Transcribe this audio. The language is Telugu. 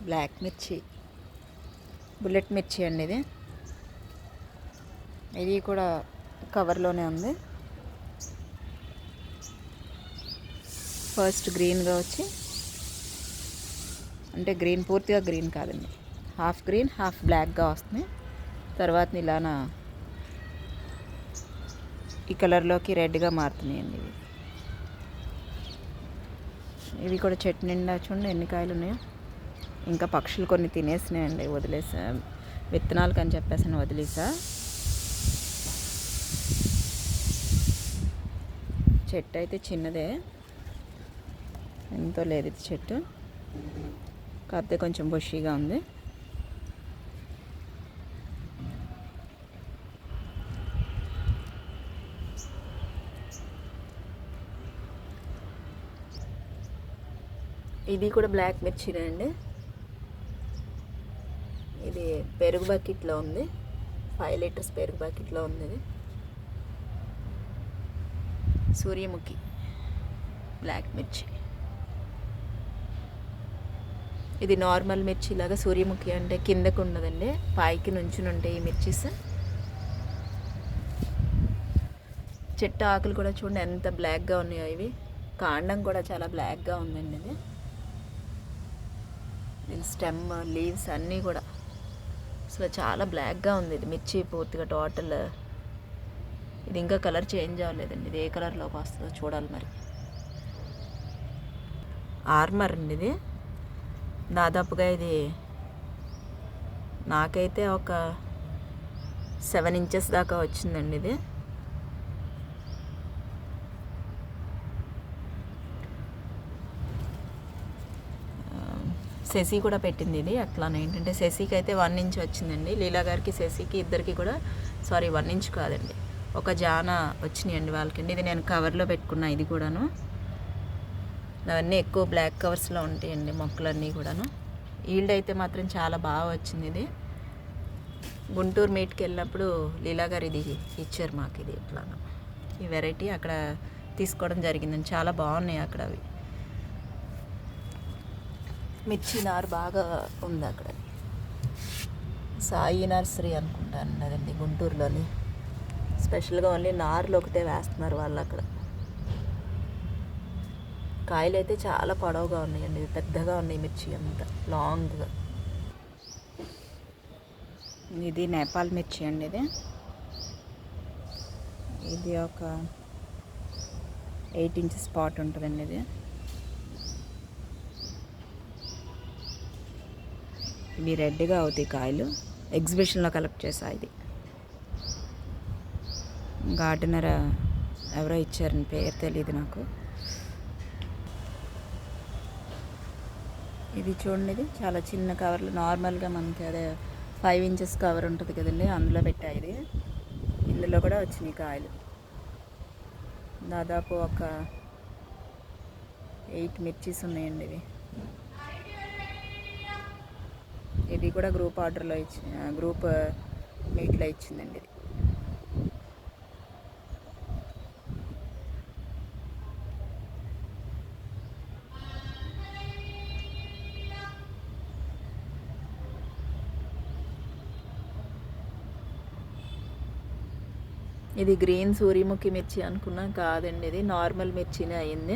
బ్లాక్ మిర్చి, బుల్లెట్ మిర్చి అండి ఇది. ఇది కూడా కవర్లోనే ఉంది. ఫస్ట్ గ్రీన్గా వచ్చి, అంటే గ్రీన్ పూర్తిగా గ్రీన్ కాదండి, హాఫ్ గ్రీన్ హాఫ్ బ్లాక్గా వస్తుంది. తర్వాత ఇలానా ఈ కలర్లోకి రెడ్గా మారుతున్నాయండి ఇవి. ఇవి కూడా చెట్టు నిండా చూడండి ఎన్ని కాయలు ఉన్నాయో. ఇంకా పక్షులు కొన్ని తినేసినాయండి, వదిలేసా. విత్తనాలకు అని చెప్పేసి వదిలేసా. చెట్టు అయితే చిన్నదే, ఎంతో లేదు ఇది చెట్టు, కాకపోతే కొంచెం బుషీగా ఉంది. ఇది కూడా బ్లాక్ మిర్చినే అండి. ఇది పెరుగు బకెట్లో ఉంది, 5 లీటర్స్ పెరుగు బకెట్లో ఉంది. ఇది సూర్యముఖి బ్లాక్ మిర్చి. ఇది నార్మల్ మిర్చి లాగా, సూర్యముఖి అంటే కిందకు ఉండదండి, పైకి నుంచుని ఉంటాయి ఈ మిర్చీస్. చెట్టు ఆకులు కూడా చూడండి ఎంత బ్లాక్గా ఉన్నాయో. ఇవి కాండం కూడా చాలా బ్లాక్గా ఉందండి. ఇది దీని స్టెమ్, లీవ్స్ అన్నీ కూడా అసలు చాలా బ్లాక్గా ఉంది. ఇది మిర్చి పూర్తిగా టోటల్. ఇది ఇంకా కలర్ చేంజ్ అవ్వలేదండి, ఇది ఏ కలర్లోకి వస్తుందో చూడాలి మరి. ఆర్మర్ అండి ఇది. దాదాపుగా ఇది నాకైతే ఒక 7 ఇంచెస్ దాకా వచ్చిందండి ఇది. శశి కూడా పెట్టింది ఇది. అట్లానే ఏంటంటే శశికి అయితే 1 ఇంచ్ వచ్చిందండి, లీలా గారికి శశికి ఇద్దరికి కూడా 1 ఇంచ్ కాదండి, ఒక జాన వచ్చినాయండి వాళ్ళకండి. ఇది నేను కవర్లో పెట్టుకున్నా. ఇది కూడాను అవన్నీ ఎక్కువ బ్లాక్ కవర్స్లో ఉంటాయండి మొక్కలన్నీ కూడాను. ఈల్డ్ అయితే మాత్రం చాలా బాగా వచ్చింది. ఇది గుంటూరు మీట్కి వెళ్ళినప్పుడు లీలా గారు ఇది ఇచ్చారు మాకు. ఇది ఇట్లాను ఈ వెరైటీ అక్కడ తీసుకోవడం జరిగిందండి, చాలా బాగున్నాయి అక్కడ. అవి మిర్చి నారు బాగా ఉంది అక్కడ. సాయి నర్సరీ అనుకుంటాను అదండి గుంటూరులోని. స్పెషల్గా ఓన్లీ నారులు ఒకటే వేస్తున్నారు వాళ్ళు అక్కడ. కాయలు అయితే చాలా పొడవుగా ఉన్నాయండి, పెద్దగా ఉన్నాయి మిర్చి అంతా లాంగ్గా. ఇది నేపాల్ మిర్చి అండి. ఇది ఒక 8 ఇంచెస్ స్పాట్ ఉంటుందండి. ఇది ఇవి రెడ్గా అవుతాయి కాయలు. ఎగ్జిబిషన్లో కలెక్ట్ చేసా. ఇది గార్డెనర్ ఎవరో ఇచ్చారని పేరు తెలియదు నాకు. ఇది చూడండి, ఇది చాలా చిన్న కవర్లు. నార్మల్గా మనకి అదే 5 ఇంచెస్ కవర్ ఉంటుంది కదండి, అందులో పెట్టా. ఇది ఇందులో కూడా వచ్చినాయి కాయలు. దాదాపు ఒక 8 మిర్చీస్ ఉన్నాయండి ఇవి. ఇది కూడా గ్రూప్ ఆర్డర్లో గ్రూప్ మీట్లో ఇచ్చిందండి. ఇది గ్రీన్ సూర్యముఖి మిర్చి అనుకున్నా, కాదండి ఇది నార్మల్ మిర్చినే అయింది.